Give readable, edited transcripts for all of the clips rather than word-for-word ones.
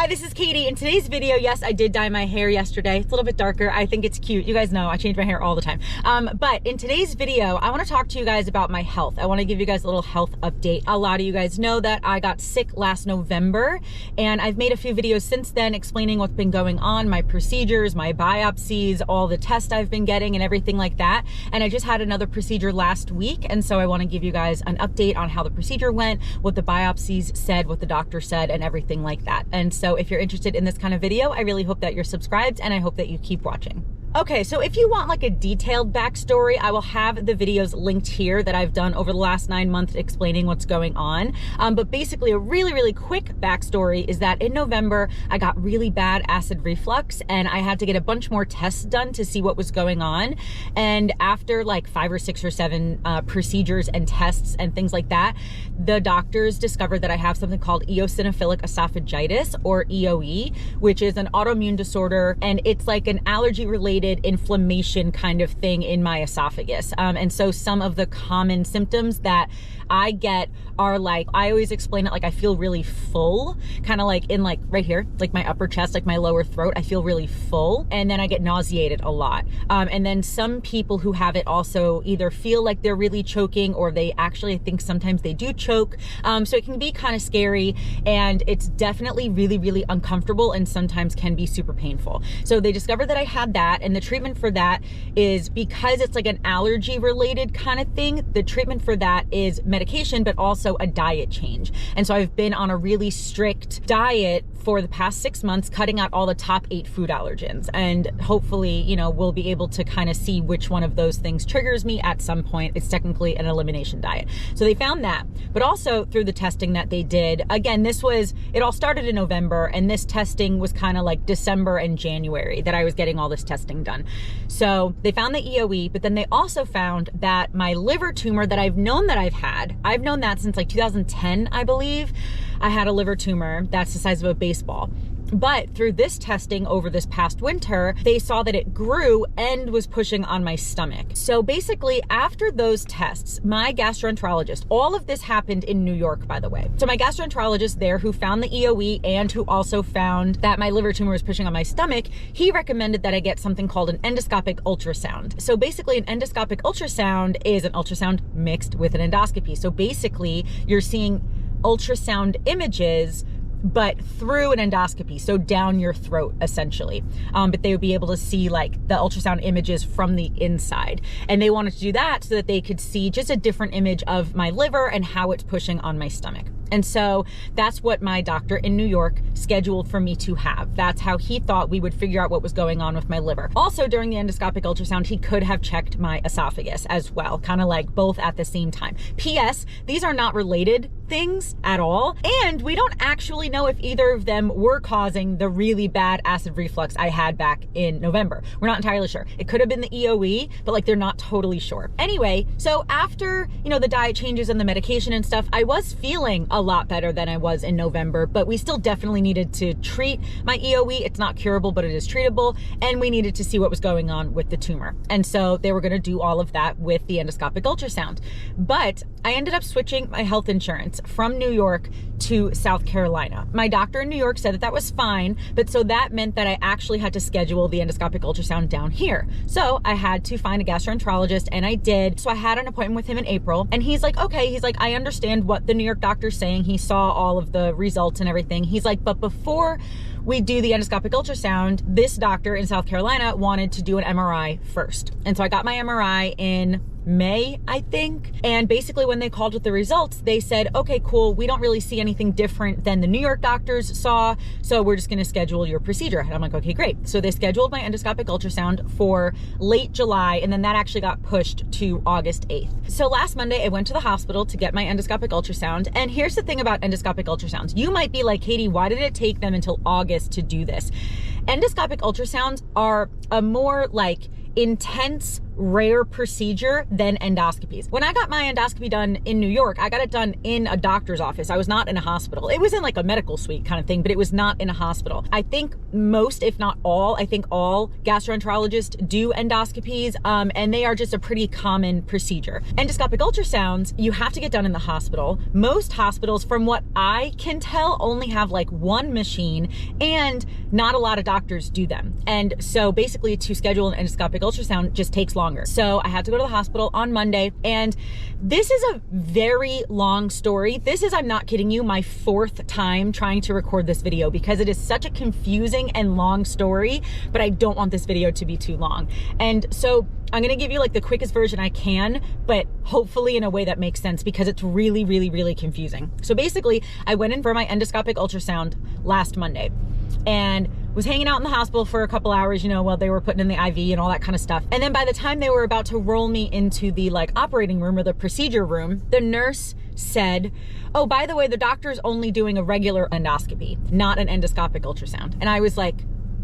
Hi, this is Katie. In today's video, yes, I did dye my hair yesterday. It's a little bit darker. I think it's cute. You guys know I change my hair all the time. But in today's video, I want to talk to you guys about my health. I want to give you guys a little health update. A lot of you guys know that I got sick last November, and I've made a few videos since then explaining what's been going on, my procedures, my biopsies, all the tests I've been getting and everything like that. And I just had another procedure last week, and so I want to give you guys an update on how the procedure went, what the biopsies said, what the doctor said, and everything like that. And so if you're interested in this kind of video, I really hope that you're subscribed, and I hope that you keep watching. Okay, so if you want like a detailed backstory, I will have the videos linked here that I've done over the last 9 months explaining what's going on. But basically a really quick backstory is that in November, I got really bad acid reflux and I had to get a bunch more tests done to see what was going on. And after like 5 or 6 or 7 procedures and tests and things like that, the doctors discovered that I have something called eosinophilic esophagitis, or EOE, which is an autoimmune disorder, and it's like an allergy-related inflammation kind of thing in my esophagus. And so some of the common symptoms that I get are like, I always explain it like I feel really full, kind of like in like right here, like my upper chest, like my lower throat, I feel really full. And then I get nauseated a lot. And then some people who have it also either feel like they're really choking, or they actually, I think sometimes they do choke. So it can be kind of scary, and it's definitely really uncomfortable and sometimes can be super painful. So they discovered that I had that, and the treatment for that is, because it's like an allergy related kind of thing, the treatment for that is medication, but also a diet change. And so I've been on a really strict diet for the past 6 months, cutting out all the top 8 food allergens. And hopefully, you know, we'll be able to kind of see which one of those things triggers me at some point. It's technically an elimination diet. So they found that, but also through the testing that they did, again, it all started in November, and this testing was kind of like December and January that I was getting all this testing done. So they found the EOE, but then they also found that my liver tumor that I've known that I've known that since like 2010, I believe. I had a liver tumor that's the size of a baseball. But through this testing over this past winter, they saw that it grew and was pushing on my stomach. So basically, after those tests, my gastroenterologist, all of this happened in New York, by the way. So my gastroenterologist there, who found the EOE and who also found that my liver tumor was pushing on my stomach, he recommended that I get something called an endoscopic ultrasound. So basically, an endoscopic ultrasound is an ultrasound mixed with an endoscopy. So basically, you're seeing ultrasound images, but through an endoscopy, so down your throat, essentially. But they would be able to see like the ultrasound images from the inside. And they wanted to do that so that they could see just a different image of my liver and how it's pushing on my stomach. And so that's what my doctor in New York scheduled for me to have. That's how he thought we would figure out what was going on with my liver. Also, during the endoscopic ultrasound, he could have checked my esophagus as well, kind of like both at the same time. P.S. These are not related things at all, and we don't actually know if either of them were causing the really bad acid reflux I had back in November. We're not entirely sure. It could have been the EOE, but like they're not totally sure. Anyway, so after, you know, the diet changes and the medication and stuff, I was feeling a lot better than I was in November, but we still definitely needed to treat my EOE. It's not curable, but it is treatable, and we needed to see what was going on with the tumor. And so they were going to do all of that with the endoscopic ultrasound. But I ended up switching my health insurance from New York to South Carolina. My doctor in New York said that that was fine, but so that meant that I actually had to schedule the endoscopic ultrasound down here. So I had to find a gastroenterologist, and I did. So I had an appointment with him in April, and he's like, okay, he's like, I understand what the New York doctor's saying. He saw all of the results and everything. He's like, but before we do the endoscopic ultrasound, this doctor in South Carolina wanted to do an MRI first. And so I got my MRI in May, I think. And basically when they called with the results, they said, okay, cool, we don't really see anything different than the New York doctors saw, so we're just gonna schedule your procedure. And I'm like, okay, great. So they scheduled my endoscopic ultrasound for late July, and then that actually got pushed to August 8th. So last Monday, I went to the hospital to get my endoscopic ultrasound. And here's the thing about endoscopic ultrasounds. You might be like, Katie, why did it take them until August to do this? Endoscopic ultrasounds are a more like intense rare procedure than endoscopies. When I got my endoscopy done in New York, I got it done in a doctor's office. I was not in a hospital. It was in like a medical suite kind of thing, but it was not in a hospital. I think most, if not all, I think all gastroenterologists do endoscopies, and they are just a pretty common procedure. Endoscopic ultrasounds, you have to get done in the hospital. Most hospitals, from what I can tell, only have like one machine, and not a lot of doctors do them. And so basically to schedule an endoscopic ultrasound just takes longer. So I had to go to the hospital on Monday, and this is a very long story. This is, I'm not kidding you, my 4th time trying to record this video because it is such a confusing and long story, but I don't want this video to be too long. And so I'm gonna give you like the quickest version I can, but hopefully in a way that makes sense because it's really, really, really confusing. So basically, I went in for my endoscopic ultrasound last Monday and was hanging out in the hospital for a couple hours, you know, while they were putting in the IV and all that kind of stuff. And then by the time they were about to roll me into the like operating room or the procedure room, the nurse said, oh, by the way, the doctor's only doing a regular endoscopy, not an endoscopic ultrasound. And I was like,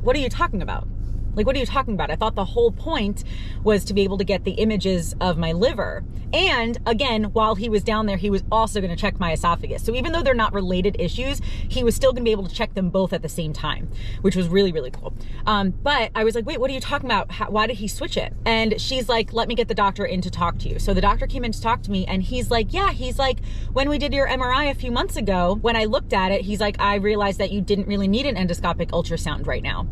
what are you talking about? Like, what are you talking about? I thought the whole point was to be able to get the images of my liver. And again, while he was down there, he was also gonna check my esophagus. So even though they're not related issues, he was still gonna be able to check them both at the same time, which was really, really cool. But I was like, wait, what are you talking about? Why did he switch it? And she's like, let me get the doctor in to talk to you. So the doctor came in to talk to me, and he's like, yeah, he's like, when we did your MRI a few months ago, when I looked at it, he's like, I realized that you didn't really need an endoscopic ultrasound right now.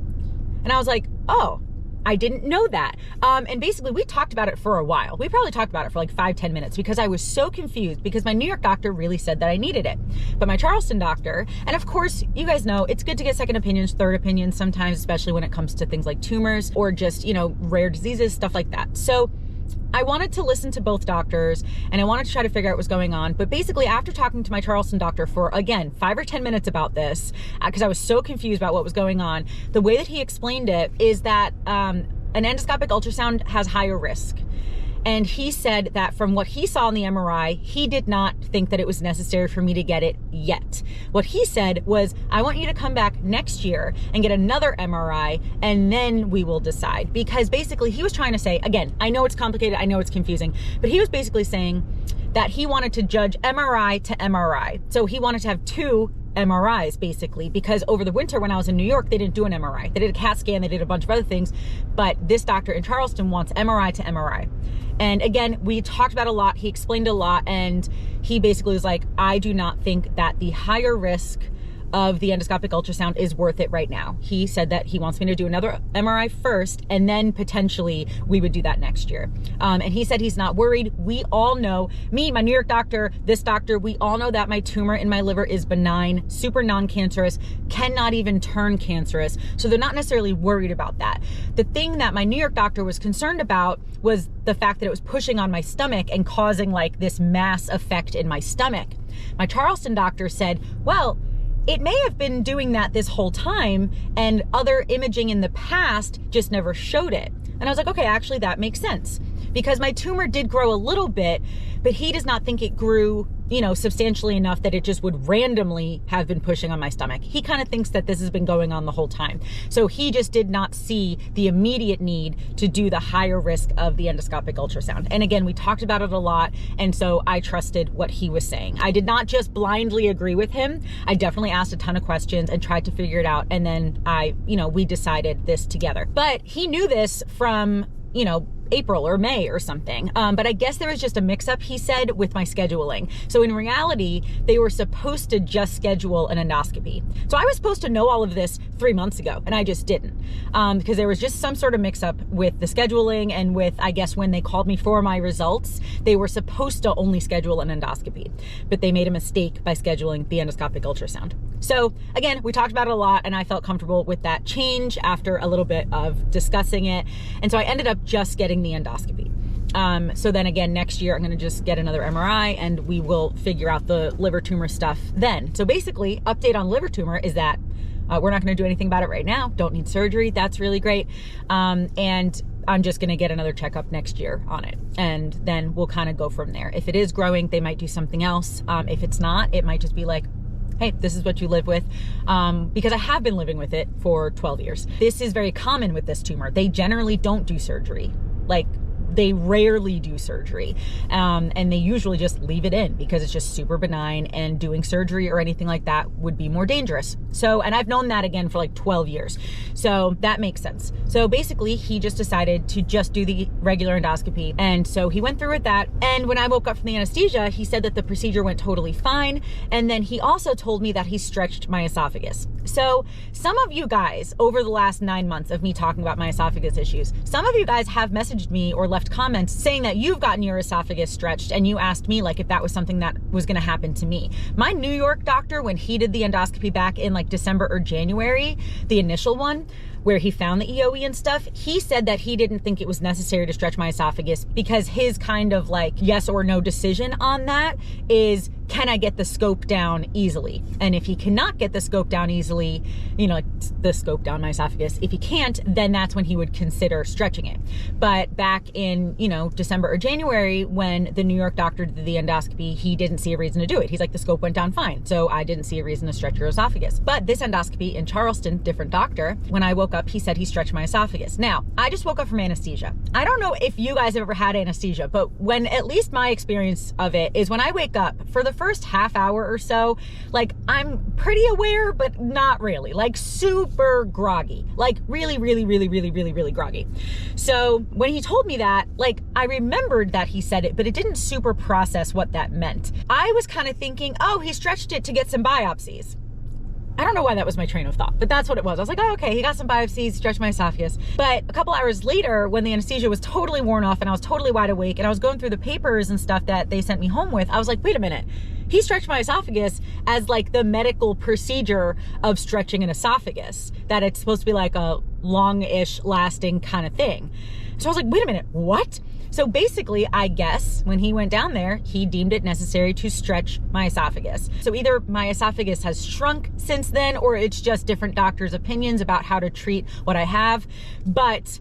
And I was like, oh, I didn't know that. And basically we talked about it for a while. We probably talked about it for like 5-10 minutes because I was so confused because my New York doctor really said that I needed it. But my Charleston doctor, and of course, you guys know, it's good to get second opinions, third opinions sometimes, especially when it comes to things like tumors or just, you know, rare diseases, stuff like that. So I wanted to listen to both doctors and I wanted to try to figure out what was going on. But basically after talking to my Charleston doctor for, again, 5 or 10 minutes about this, because I was so confused about what was going on, the way that he explained it is that an endoscopic ultrasound has higher risk. And he said that from what he saw in the MRI, he did not think that it was necessary for me to get it yet. What he said was, I want you to come back next year and get another MRI, and then we will decide. Because basically he was trying to say, again, I know it's complicated, I know it's confusing, but he was basically saying that he wanted to judge MRI to MRI. So he wanted to have 2 MRIs basically, because over the winter when I was in New York, they didn't do an MRI. They did a CAT scan, they did a bunch of other things, but this doctor in Charleston wants MRI to MRI. And again, we talked about a lot, he explained a lot, and he basically was like, I do not think that the higher risk of the endoscopic ultrasound is worth it right now. He said that he wants me to do another MRI first, and then potentially we would do that next year. And he said he's not worried. We all know, me, my New York doctor, this doctor, we all know that my tumor in my liver is benign, super non-cancerous, cannot even turn cancerous. So they're not necessarily worried about that. The thing that my New York doctor was concerned about was the fact that it was pushing on my stomach and causing like this mass effect in my stomach. My Charleston doctor said, well, it may have been doing that this whole time, and other imaging in the past just never showed it. And I was like, okay, actually that makes sense, because my tumor did grow a little bit, but he does not think it grew, you know, substantially enough that it just would randomly have been pushing on my stomach. He kind of thinks that this has been going on the whole time. So he just did not see the immediate need to do the higher risk of the endoscopic ultrasound. And again, we talked about it a lot, and so I trusted what he was saying. I did not just blindly agree with him. I definitely asked a ton of questions and tried to figure it out, and then we decided this together. But he knew this from, you know, April or May or something. But I guess there was just a mix-up, he said, with my scheduling. So in reality, they were supposed to just schedule an endoscopy. So I was supposed to know all of this 3 months ago, and I just didn't. Because there was just some sort of mix-up with the scheduling and with, I guess, when they called me for my results, they were supposed to only schedule an endoscopy. But they made a mistake by scheduling the endoscopic ultrasound. So again, we talked about it a lot, and I felt comfortable with that change after a little bit of discussing it. And so I ended up just getting the endoscopy. So then again, next year, I'm going to just get another MRI, and we will figure out the liver tumor stuff then. So basically, update on liver tumor is that we're not going to do anything about it right now. Don't need surgery. That's really great. And I'm just going to get another checkup next year on it. And then we'll kind of go from there. If it is growing, they might do something else. If it's not, it might just be like, hey, this is what you live with, because I have been living with it for 12 years. This is very common with this tumor. They generally don't do surgery. Like, they rarely do surgery. And they usually just leave it in because it's just super benign, and doing surgery or anything like that would be more dangerous. So, and I've known that again for like 12 years. So that makes sense. So basically he just decided to just do the regular endoscopy. And so he went through with that. And when I woke up from the anesthesia, he said that the procedure went totally fine. And then he also told me that he stretched my esophagus. So some of you guys, over the last 9 months of me talking about my esophagus issues, some of you guys have messaged me or left comments saying that you've gotten your esophagus stretched, and you asked me like if that was something that was going to happen to me. My New York doctor, when he did the endoscopy back in like December or January, the initial one, where he found the EOE and stuff, he said that he didn't think it was necessary to stretch my esophagus because his kind of like yes or no decision on that is, can I get the scope down easily? And if he cannot get the scope down easily, you know, like the scope down my esophagus, if he can't, then that's when he would consider stretching it. But back in, you know, December or January, when the New York doctor did the endoscopy, he didn't see a reason to do it. He's like, the scope went down fine. So I didn't see a reason to stretch your esophagus. But this endoscopy in Charleston, different doctor, when I woke up, he said he stretched my esophagus. Now, I just woke up from anesthesia. I don't know if you guys have ever had anesthesia, but when, at least my experience of it is, when I wake up, for the first half hour or so, like I'm pretty aware, but not really, like super groggy, like really groggy. So when he told me that, like I remembered that he said it, but it didn't super process what that meant. I was kind of thinking, oh, he stretched it to get some biopsies. I don't know why that was my train of thought, but that's what it was. I was like, oh, okay, he got some biopsies, stretched my esophagus. But a couple hours later, when the anesthesia was totally worn off and I was totally wide awake and I was going through the papers and stuff that they sent me home with, I was like, wait a minute. He stretched my esophagus as like the medical procedure of stretching an esophagus, that it's supposed to be like a long-ish lasting kind of thing. So I was like, wait a minute, what? So basically, I guess when he went down there, he deemed it necessary to stretch my esophagus. So either my esophagus has shrunk since then, or it's just different doctors' opinions about how to treat what I have. But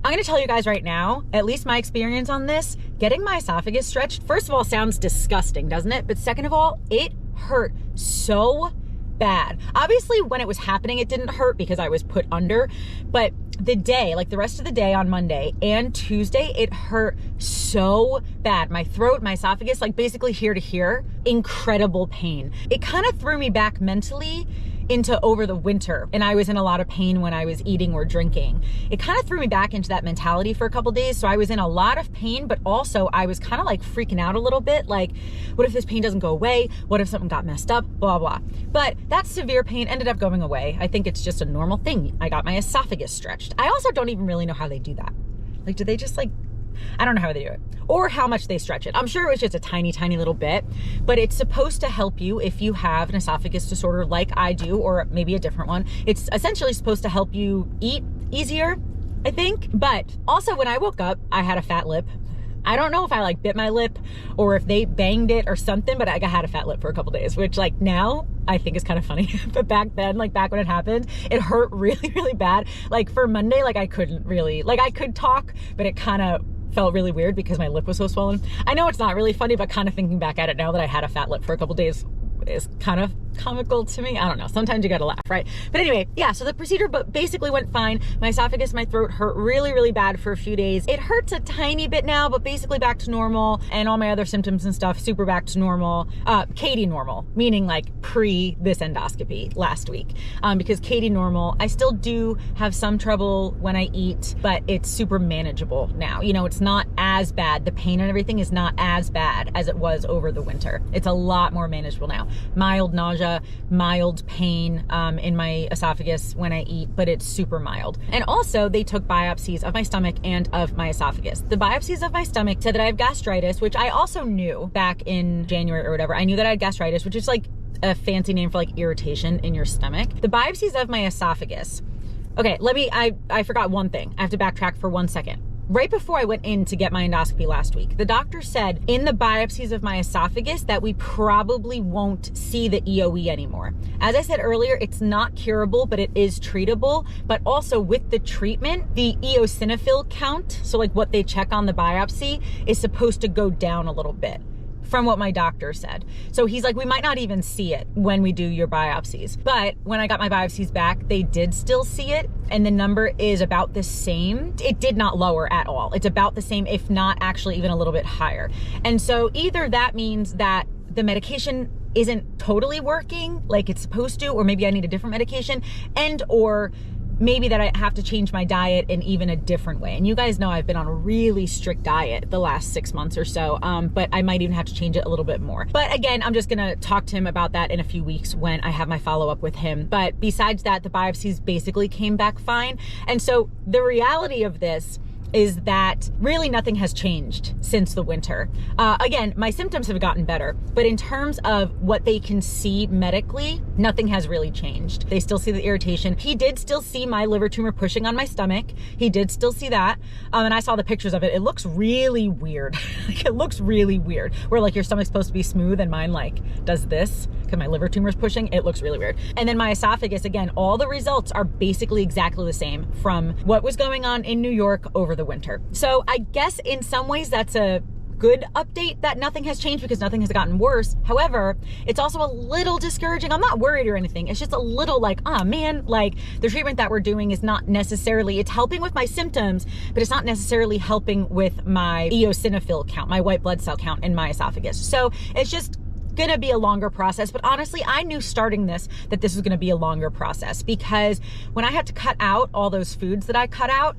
I'm gonna tell you guys right now, at least my experience on this, getting my esophagus stretched, first of all, sounds disgusting, doesn't it? But second of all, it hurt so bad. Obviously, when it was happening, it didn't hurt because I was put under, but the day, like the rest of the day on Monday and Tuesday, it hurt so bad. My throat, my esophagus, like basically here to here, incredible pain. It kind of threw me back mentally into over the winter, and I was in a lot of pain when I was eating or drinking. It kind of threw me back into that mentality for a couple days. So I was in a lot of pain, but also I was kind of like freaking out a little bit. Like, what if this pain doesn't go away? What if something got messed up? Blah, blah. But that severe pain ended up going away. I think it's just a normal thing. I got my esophagus stretched. I also don't even really know how they do that. Like, do they just like, I don't know how they do it or how much they stretch it. I'm sure it was just a tiny little bit, but it's supposed to help you if you have an esophagus disorder like I do, or maybe a different one. It's essentially supposed to help you eat easier, I think. But also when I woke up, I had a fat lip. I don't know if I like bit my lip or if they banged it or something, but I had a fat lip for a couple days, which like now I think is kind of funny. But back then, like back when it happened, it hurt really bad. Like for Monday, like I couldn't really, like I could talk, but it kind of felt really weird because my lip was so swollen. I know it's not really funny, but kind of thinking back at it now that I had a fat lip for a couple days is kind of comical to me. I don't know. Sometimes you gotta laugh, right? But anyway, yeah, so the procedure basically went fine. My esophagus, my throat hurt really bad for a few days. It hurts a tiny bit now, but basically back to normal, and all my other symptoms and stuff, super back to normal. Katie normal, meaning like pre this endoscopy last week. Because Katie normal, I still do have some trouble when I eat, but it's super manageable now. You know, it's not as bad. The pain and everything is not as bad as it was over the winter. It's a lot more manageable now. Mild nausea, mild pain in my esophagus when I eat, but it's super mild. And also they took biopsies of my stomach and of my esophagus. The biopsies of my stomach said that I have gastritis, which I also knew back in January or whatever. I knew that I had gastritis, which is like a fancy name for like irritation in your stomach. The biopsies of my esophagus. Okay, I forgot one thing. I have to backtrack for 1 second. Right before I went in to get my endoscopy last week, the doctor said in the biopsies of my esophagus that we probably won't see the EOE anymore. As I said earlier, it's not curable, but it is treatable. But also with the treatment, the eosinophil count, so like what they check on the biopsy, is supposed to go down a little bit. from what my doctor said. So he's like, we might not even see it when we do your biopsies. But when I got my biopsies back, they did still see it, and the number is about the same. It did not lower at all. It's about the same, if not actually even a little bit higher. And so either that means that the medication isn't totally working like it's supposed to, or maybe I need a different medication, and or maybe that I have to change my diet in even a different way. And you guys know I've been on a really strict diet the last 6 months or so, but I might even have to change it a little bit more. But again, I'm just gonna talk to him about that in a few weeks when I have my follow-up with him. But besides that, the biopsies basically came back fine. And so the reality of this is that really nothing has changed since the winter. Again, my symptoms have gotten better, but in terms of what they can see medically, nothing has really changed. They still see the irritation. He did still see my liver tumor pushing on my stomach. He did still see that. And I saw the pictures of it. It looks really weird. Like, it looks really weird, where like your stomach's supposed to be smooth and mine like does this because my liver tumor is pushing. It looks really weird. And then my esophagus, again, all the results are basically exactly the same from what was going on in New York over the winter. So I guess in some ways that's a good update that nothing has changed because nothing has gotten worse. However, it's also a little discouraging. I'm not worried or anything. It's just a little like, oh man, like the treatment that we're doing is not necessarily, it's helping with my symptoms, but it's not necessarily helping with my eosinophil count, my white blood cell count in my esophagus. So it's just gonna be a longer process. But honestly, I knew starting this that this was gonna be a longer process, because when I had to cut out all those foods that I cut out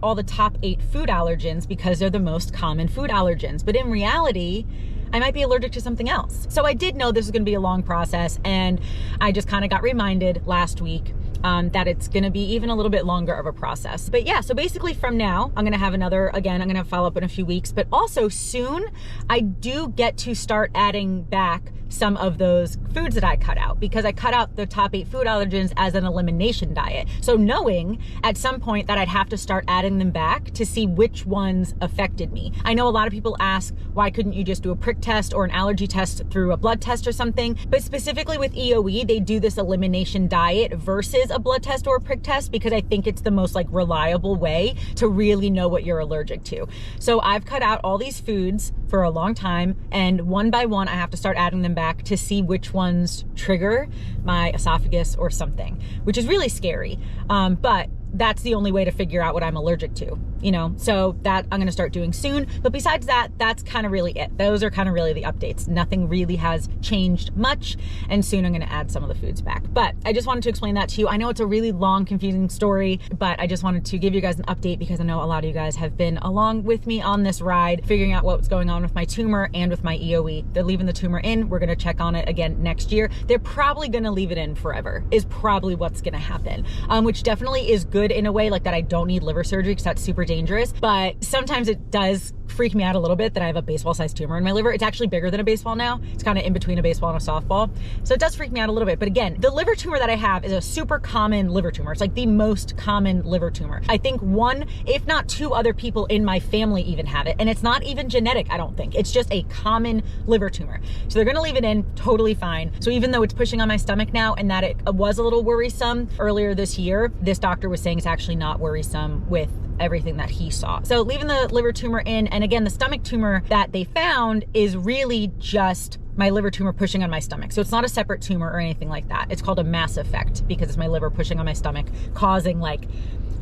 all the top 8 food allergens because they're the most common food allergens. But in reality, I might be allergic to something else. So I did know this was gonna be a long process, and I just kind of got reminded last week that it's gonna be even a little bit longer of a process. But yeah, so basically from now, I'm gonna have another, again, I'm gonna have follow-up in a few weeks, but also soon, I do get to start adding back some of those foods that I cut out, because I cut out the top 8 food allergens as an elimination diet. So knowing at some point that I'd have to start adding them back to see which ones affected me. I know a lot of people ask, why couldn't you just do a prick test or an allergy test through a blood test or something? But specifically with EOE, they do this elimination diet versus a blood test or a prick test, because I think it's the most like reliable way to really know what you're allergic to. So I've cut out all these foods for a long time, and one by one, I have to start adding them back to see which ones trigger my esophagus or something, which is really scary. But that's the only way to figure out what I'm allergic to, you know? So that I'm gonna start doing soon. But besides that, that's kind of really it. Those are kind of really the updates. Nothing really has changed much, and soon I'm gonna add some of the foods back. But I just wanted to explain that to you. I know it's a really long, confusing story, but I just wanted to give you guys an update because I know a lot of you guys have been along with me on this ride, figuring out what's going on with my tumor and with my EOE. They're leaving the tumor in. We're gonna check on it again next year. They're probably gonna leave it in forever, is probably what's gonna happen, which definitely is good in a way, like that I don't need liver surgery because that's super dangerous. But sometimes it does freak me out a little bit that I have a baseball-sized tumor in my liver. It's actually bigger than a baseball now. It's kind of in between a baseball and a softball. So it does freak me out a little bit. But again, the liver tumor that I have is a super common liver tumor. It's like the most common liver tumor. I think 1, if not 2 other people in my family even have it. And it's not even genetic, I don't think. It's just a common liver tumor. So they're gonna leave it in totally fine. So even though it's pushing on my stomach now and that it was a little worrisome earlier this year, this doctor was saying it's actually not worrisome with everything that he saw. So leaving the liver tumor in, and again, the stomach tumor that they found is really just my liver tumor pushing on my stomach. So it's not a separate tumor or anything like that. It's called a mass effect because it's my liver pushing on my stomach, causing like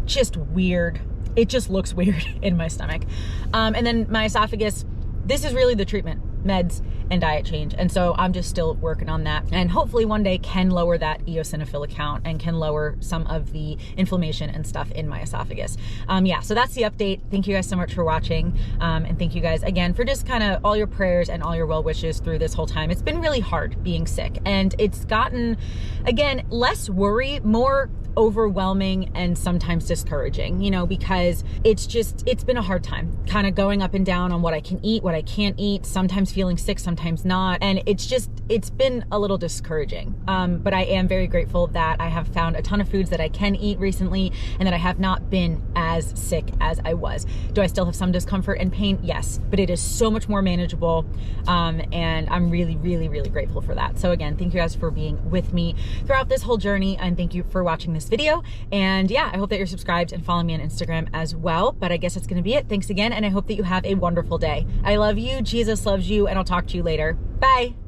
just weird, it just looks weird in my stomach. And then my esophagus, this is really the treatment, meds and diet change. And so I'm just still working on that, and hopefully one day can lower that eosinophil count and can lower some of the inflammation and stuff in my esophagus. Yeah, so that's the update. Thank you guys so much for watching. And thank you guys again for just kind of all your prayers and all your well wishes through this whole time. It's been really hard being sick, and it's gotten, again, less worry, more overwhelming and sometimes discouraging, you know, because it's been a hard time kind of going up and down on what I can eat, what I can't eat, sometimes feeling sick, sometimes not. And it's been a little discouraging. But I am very grateful that I have found a ton of foods that I can eat recently and that I have not been as sick as I was. Do I still have some discomfort and pain? Yes, but it is so much more manageable. And I'm really, really, really grateful for that. So again, thank you guys for being with me throughout this whole journey, and thank you for watching this this video. And yeah, I hope that you're subscribed and following me on Instagram as well. But I guess that's gonna be it. Thanks again, and I hope that you have a wonderful day. I love you, Jesus loves you, and I'll talk to you later. Bye.